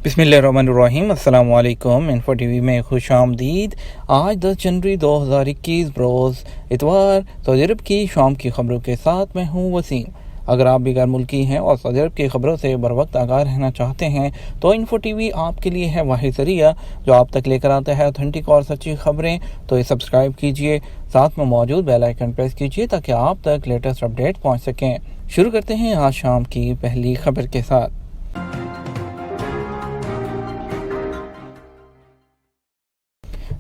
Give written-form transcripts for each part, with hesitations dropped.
بسم اللہ الرحمن الرحیم۔ السلام علیکم۔ انفو ٹی وی میں خوش آمدید۔ آج 10 جنوری 2021 بروز اتوار سعودی عرب کی شام کی خبروں کے ساتھ میں ہوں وسیم۔ اگر آپ بھی غیر ملکی ہیں اور سعودی عرب کی خبروں سے بر وقت آگاہ رہنا چاہتے ہیں تو انفو ٹی وی آپ کے لیے ہے واحد ذریعہ جو آپ تک لے کر آتا ہے اوتھینٹک اور سچی خبریں۔ تو یہ سبسکرائب کیجئے، ساتھ میں موجود بیل آئیکن پریس کیجئے تاکہ آپ تک لیٹسٹ اپڈیٹ پہنچ سکیں۔ شروع کرتے ہیں آج شام کی پہلی خبر کے ساتھ۔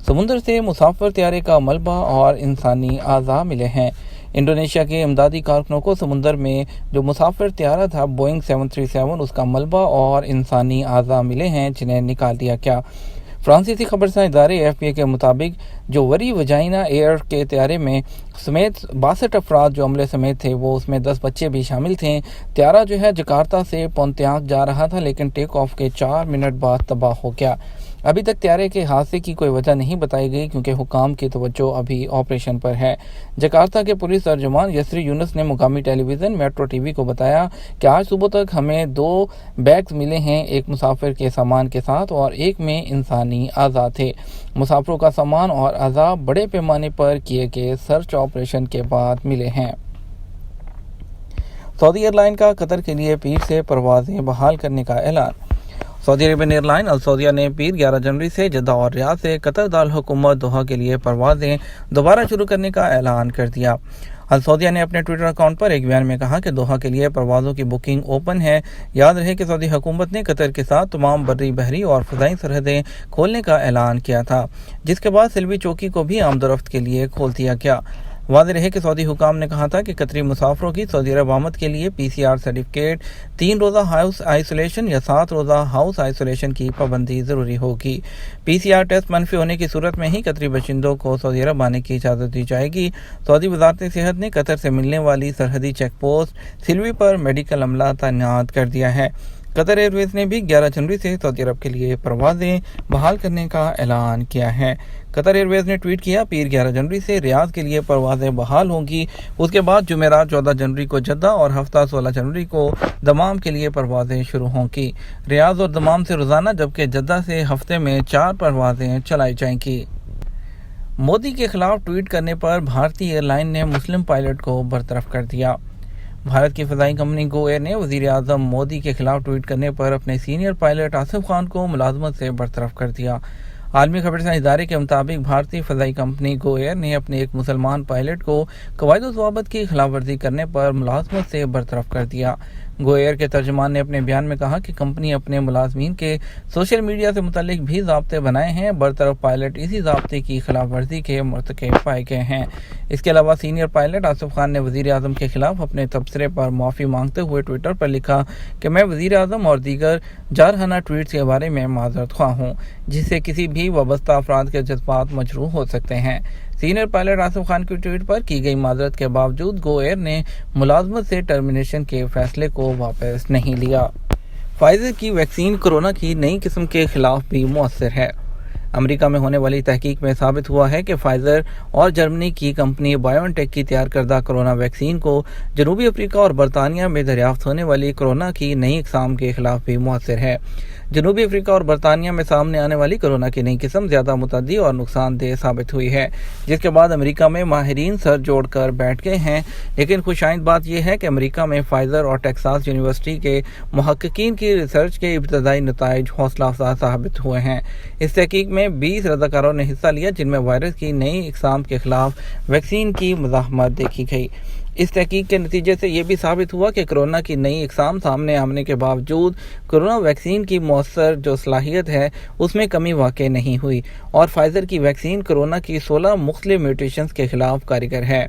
سمندر سے مسافر طیارے کا ملبہ اور انسانی اعضاء ملے ہیں۔ انڈونیشیا کے امدادی کارکنوں کو سمندر میں جو مسافر طیارہ تھا بوئنگ 737 اس کا ملبہ اور انسانی اعضاء ملے ہیں جنہیں نکال دیا گیا۔ فرانسیسی خبرساں ادارے AFP کے مطابق جو وری وجائنا ایئر کے طیارے میں سمیت 62 افراد جو عملے سمیت تھے وہ اس میں 10 بچے بھی شامل تھے۔ طیارہ جو ہے جکارتہ سے پونتیانگ جا رہا تھا لیکن ٹیک آف کے 4 منٹ بعد تباہ ہو گیا۔ ابھی تک طیارے کے حادثے کی کوئی وجہ نہیں بتائی گئی کیونکہ حکام کی توجہ ابھی آپریشن پر ہے۔ جکارتہ کے پولیس ترجمان یسری یونس نے مقامی ٹیلی ویژن میٹرو ٹی وی کو بتایا کہ آج صبح تک ہمیں 2 بیگز ملے ہیں، ایک مسافر کے سامان کے ساتھ اور ایک میں انسانی اعضاء تھے۔ مسافروں کا سامان اور اعضاء بڑے پیمانے پر کیے گئے سرچ آپریشن کے بعد ملے ہیں۔ سعودی ایئر لائن کا قطر کے لیے پیر سے پروازیں بحال کرنے کا اعلان۔ سعودی عربین ایئر لائن السعودیہ نے پیر 11 جنوری سے جدہ اور ریاض سے قطر دارالحکومت دوحہ کے لیے پروازیں دوبارہ شروع کرنے کا اعلان کر دیا۔ السعودیہ نے اپنے ٹویٹر اکاؤنٹ پر ایک بیان میں کہا کہ دوحہ کے لیے پروازوں کی بکنگ اوپن ہے۔ یاد رہے کہ سعودی حکومت نے قطر کے ساتھ تمام بری، بحری اور فضائی سرحدیں کھولنے کا اعلان کیا تھا، جس کے بعد سلوی چوکی کو بھی آمد و رفت کے لیے کھول دیا گیا۔ واضح رہے کہ سعودی حکام نے کہا تھا کہ قطری مسافروں کی سعودی عرب آمد کے لیے PCR سرٹیفکیٹ، 3 روزہ ہاؤس آئسولیشن یا 7 روزہ ہاؤس آئسولیشن کی پابندی ضروری ہوگی۔ PCR ٹیسٹ منفی ہونے کی صورت میں ہی قطری باشندوں کو سعودی عرب آنے کی اجازت دی جائے گی۔ سعودی وزارت صحت نے قطر سے ملنے والی سرحدی چیک پوسٹ سلوی پر میڈیکل عملہ تعینات کر دیا ہے۔ قطر ایئر ویز نے بھی 11 جنوری سے سعودی عرب کے لیے پروازیں بحال کرنے کا اعلان کیا ہے۔ قطر ایئر ویز نے ٹویٹ کیا، پیر 11 جنوری سے ریاض کے لیے پروازیں بحال ہوں گی۔ اس کے بعد جمعرات 14 جنوری کو جدہ اور ہفتہ 16 جنوری کو دمام کے لیے پروازیں شروع ہوں گی۔ ریاض اور دمام سے روزانہ جبکہ جدہ سے ہفتے میں 4 پروازیں چلائی جائیں گی۔ مودی کے خلاف ٹویٹ کرنے پر بھارتی ایئر لائن نے مسلم پائلٹ کو برطرف کر دیا۔ بھارت کی فضائی کمپنی گو ایئر نے وزیر اعظم مودی کے خلاف ٹویٹ کرنے پر اپنے سینئر پائلٹ آصف خان کو ملازمت سے برطرف کر دیا۔ عالمی خبرساں ادارے کے مطابق بھارتی فضائی کمپنی گو ایئر نے اپنے ایک مسلمان پائلٹ کو قواعد و ضوابط کی خلاف ورزی کرنے پر ملازمت سے برطرف کر دیا۔ گو ایئر کے ترجمان نے اپنے بیان میں کہا کہ کمپنی اپنے ملازمین کے سوشل میڈیا سے متعلق بھی ضابطے بنائے ہیں، برطرف پائلٹ اسی ضابطے کی خلاف ورزی کے مرتکب پائے گئے ہیں۔ اس کے علاوہ سینئر پائلٹ آصف خان نے وزیر اعظم کے خلاف اپنے تبصرے پر معافی مانگتے ہوئے ٹویٹر پر لکھا کہ میں وزیر اعظم اور دیگر جارحانہ ٹویٹس کے بارے میں معذرت خواہ ہوں جس سے کسی بھی وابستہ افراد کے جذبات مجروح ہو سکتے ہیں۔ سینئر پائلٹ آصف خان کی ٹویٹ پر کی گئی معذرت کے باوجود گو ایئر نے ملازمت سے ٹرمینیشن کے فیصلے کو واپس نہیں لیا۔ فائزر کی ویکسین کورونا کی نئی قسم کے خلاف بھی مؤثر ہے۔ امریکہ میں ہونے والی تحقیق میں ثابت ہوا ہے کہ فائزر اور جرمنی کی کمپنی بائیو ٹیک کی تیار کردہ کورونا ویکسین کو جنوبی افریقہ اور برطانیہ میں دریافت ہونے والی کورونا کی نئی اقسام کے خلاف بھی مؤثر ہے۔ جنوبی افریقہ اور برطانیہ میں سامنے آنے والی کورونا کی نئی قسم زیادہ متعدی اور نقصان دہ ثابت ہوئی ہے، جس کے بعد امریکہ میں ماہرین سر جوڑ کر بیٹھ گئے ہیں۔ لیکن خوشائند بات یہ ہے کہ امریکہ میں فائزر اور ٹیکساس یونیورسٹی کے محققین کی ریسرچ کے ابتدائی نتائج حوصلہ افزا ثابت ہوئے ہیں۔ اس تحقیق میں 20 رضاکاروں نے حصہ لیا جن میں وائرس کی نئی اقسام کے خلاف ویکسین کی مزاحمت دیکھی گئی۔ اس تحقیق کے نتیجے سے یہ بھی ثابت ہوا کہ کورونا کی نئی اقسام سامنے آنے کے باوجود کورونا ویکسین کی مؤثر جو صلاحیت ہے اس میں کمی واقع نہیں ہوئی اور فائزر کی ویکسین کورونا کی 16 مختلف میوٹیشنز کے خلاف کارگر ہے۔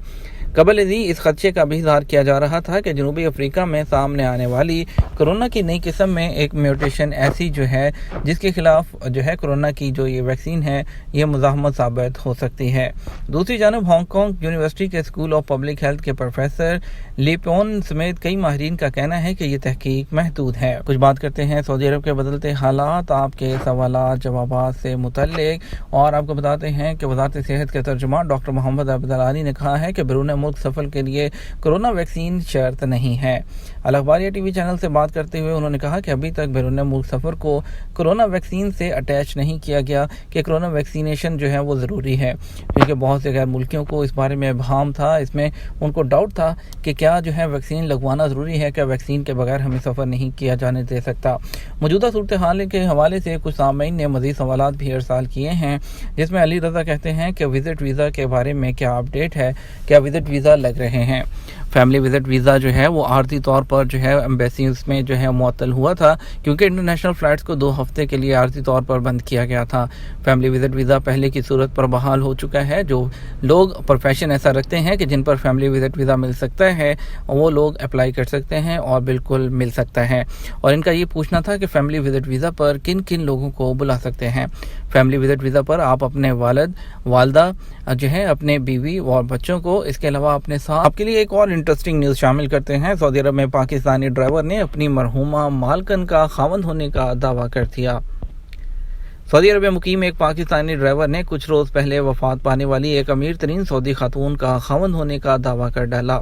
قبل ازیں اس خدشے کا بھی اظہار کیا جا رہا تھا کہ جنوبی افریقہ میں سامنے آنے والی کورونا کی نئی قسم میں ایک میوٹیشن ایسی جو ہے جس کے خلاف جو ہے کورونا کی جو یہ ویکسین ہے یہ مزاحمت ثابت ہو سکتی ہے۔ دوسری جانب ہانگ کانگ یونیورسٹی کے اسکول آف پبلک ہیلتھ کے پروفیسر لی پون سمیت کئی ماہرین کا کہنا ہے کہ یہ تحقیق محدود ہے۔ کچھ بات کرتے ہیں سعودی عرب کے بدلتے حالات، آپ کے سوالات جوابات سے متعلق، اور آپ کو بتاتے ہیں کہ وزارت صحت کے ترجمان ڈاکٹر محمد عبدالعالی نے کہا ہے کہ بیرون ملک سفر کے لیے کورونا ویکسین شرط نہیں ہے۔ الاخباریہ ٹی وی چینل سے بات کرتے ہوئے انہوں نے کہا کہ ابھی تک بیرون ملک سفر کو کورونا ویکسین سے اٹیچ نہیں کیا گیا کہ کورونا ویکسینیشن جو ہے وہ ضروری ہے، کیونکہ بہت سے غیر ملکیوں کو اس بارے میں ابہام تھا، اس میں ان کو ڈاؤٹ تھا کہ کیا جو ہے ویکسین لگوانا ضروری ہے، کیا ویکسین کے بغیر ہمیں سفر نہیں کیا جانے دے سکتا۔ موجودہ صورتحال کے حوالے سے کچھ سامعین نے مزید سوالات بھی ارسال کیے ہیں، جس میں علی رضا کہتے ہیں کہ وزٹ ویزا کے بارے میں کیا اپڈیٹ ہے، کیا وزٹ ویزا لگ رہے ہیں؟ فیملی وزٹ ویزا جو ہے وہ عارضی طور پر جو ہے ایمبیسیز میں جو ہے معطل ہوا تھا، کیونکہ انٹرنیشنل فلائٹس کو 2 ہفتے کے لیے عارضی طور پر بند کیا گیا تھا۔ فیملی وزٹ ویزا پہلے کی صورت پر بحال ہو چکا ہے۔ جو لوگ پروفیشن ایسا رکھتے ہیں کہ جن پر فیملی وزٹ ویزا مل سکتا ہے، وہ لوگ اپلائی کر سکتے ہیں اور بالکل مل سکتا ہے۔ اور ان کا یہ پوچھنا تھا کہ فیملی وزٹ ویزا پر کن کن لوگوں کو بلا سکتے ہیں۔ فیملی وزٹ ویزا پر آپ اپنے والد، والدہ جو ہے، اپنے بیوی اور بچوں کو، اس کے علاوہ اپنے ساتھ۔ آپ کے لیے ایک اور انٹرسٹنگ نیوز شامل کرتے ہیں۔ سعودی عرب میں پاکستانی ڈرائیور نے اپنی مرحومہ مالکن کا خاوند ہونے کا دعویٰ کر دیا۔ سعودی عرب میں مقیم ایک پاکستانی ڈرائیور نے کچھ روز پہلے وفات پانے والی ایک امیر ترین سعودی خاتون کا خاوند ہونے کا دعویٰ کر ڈالا۔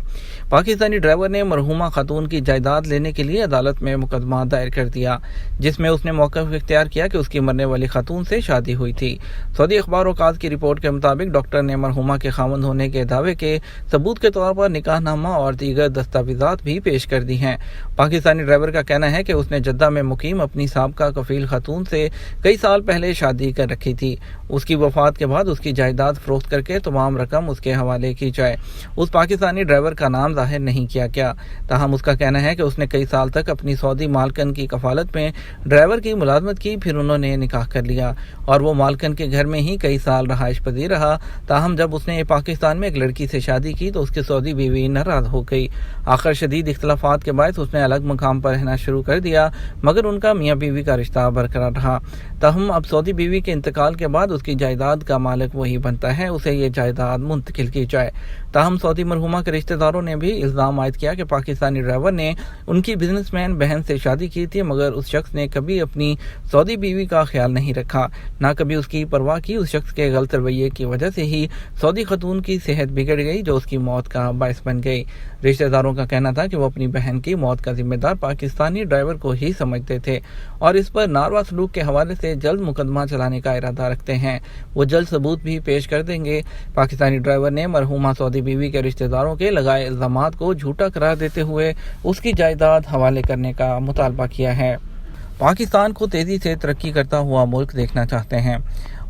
پاکستانی ڈرائیور نے مرحومہ خاتون کی جائیداد لینے کے لیے عدالت میں مقدمہ دائر کر دیا، جس میں اس نے موقف اختیار کیا کہ اس کی مرنے والی خاتون سے شادی ہوئی تھی۔ سعودی اخبار اوقات کی رپورٹ کے مطابق ڈاکٹر نے مرحومہ کے خاوند ہونے کے دعوے کے ثبوت کے طور پر نکاح نامہ اور دیگر دستاویزات بھی پیش کر دی ہیں۔ پاکستانی ڈرائیور کا کہنا ہے کہ اس نے جدہ میں مقیم اپنی سابقہ کفیل خاتون سے کئی سال پہلے شادی کر رکھی تھی۔ اس کی وفات کے بعد اس کی جائیداد فروخت کر کے تمام رقم اس کے حوالے کی جائے۔ اس پاکستانی ڈرائیور کا نام ظاہر نہیں کیا گیا، تاہم اس کا کہنا ہے کہ اس نے کئی سال تک اپنی سعودی مالکن کی کفالت میں ڈرائیور کی ملازمت کی، پھر انہوں نے نکاح کر لیا اور وہ مالکن کے گھر میں ہی کئی سال رہائش پذیر رہا۔ تاہم جب اس نے پاکستان میں ایک لڑکی سے شادی کی تو اس کی سعودی بیوی ناراض ہو گئی۔ آخر شدید اختلافات کے باعث اس نے الگ مقام پر رہنا شروع کر دیا، مگر ان کا میاں بیوی کا رشتہ برقرار رہا۔ تاہم اب سعودی بیوی کے انتقال کے بعد اس کی جائیداد کا مالک وہی بنتا ہے، اسے یہ جائیداد منتقل کی جائے۔ تاہم سعودی مرحومہ کے رشتہ داروں نے بھی الزام عائد کیا کہ پاکستانی ڈرائیور نے ان کی بزنس مین بہن سے شادی کی تھی، مگر اس شخص نے کبھی اپنی سعودی بیوی کا خیال نہیں رکھا، نہ کبھی اس کی پرواہ کی۔ اس شخص کے غلط رویے کی وجہ سے ہی سعودی خاتون کی صحت بگڑ گئی، جو اس کی موت کا باعث بن گئی۔ رشتہ داروں کا کہنا تھا کہ وہ اپنی بہن کی موت کا ذمہ دار پاکستانی ڈرائیور کو ہی سمجھتے تھے اور اس پر ناروا سلوک کے حوالے سے جلد مقدمہ چلانے کا ارادہ رکھتے ہیں۔ وہ جلد ثبوت بھی پیش کر دیں گے۔ پاکستانی ڈرائیور نے مرحومہ سعودی بیوی کے رشتہ داروں کے لگائے الزامات کو جھوٹا قرار دیتے ہوئے اس کی جائیداد حوالے کرنے کا مطالبہ کیا ہے۔ پاکستان کو تیزی سے ترقی کرتا ہوا ملک دیکھنا چاہتے ہیں۔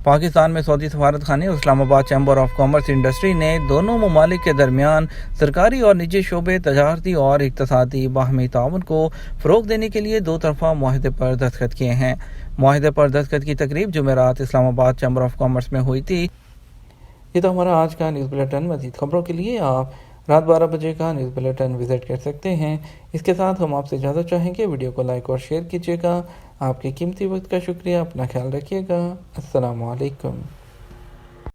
پاکستان میں سعودی سفارت خانے اور اسلام آباد چیمبر آف کامرس انڈسٹری نے دونوں ممالک کے درمیان سرکاری اور نجی شعبے تجارتی اور اقتصادی باہمی تعاون کو فروغ دینے کے لیے 2 طرفہ معاہدے پر دستخط کیے ہیں۔ معاہدے پر دستخط کی تقریب جمعرات اسلام آباد چیمبر آف کامرس میں ہوئی تھی۔ یہ تو ہمارا آج کا نیوز بلیٹن۔ مزید خبروں کے لیے آپ رات 12 بجے کا نیوز بلیٹن وزٹ کر سکتے ہیں۔ اس کے ساتھ ہم آپ سے اجازت چاہیں گے، ویڈیو کو لائک اور شیئر کیجیے گا۔ آپ کے قیمتی وقت کا شکریہ، اپنا خیال رکھیے گا۔ السلام علیکم۔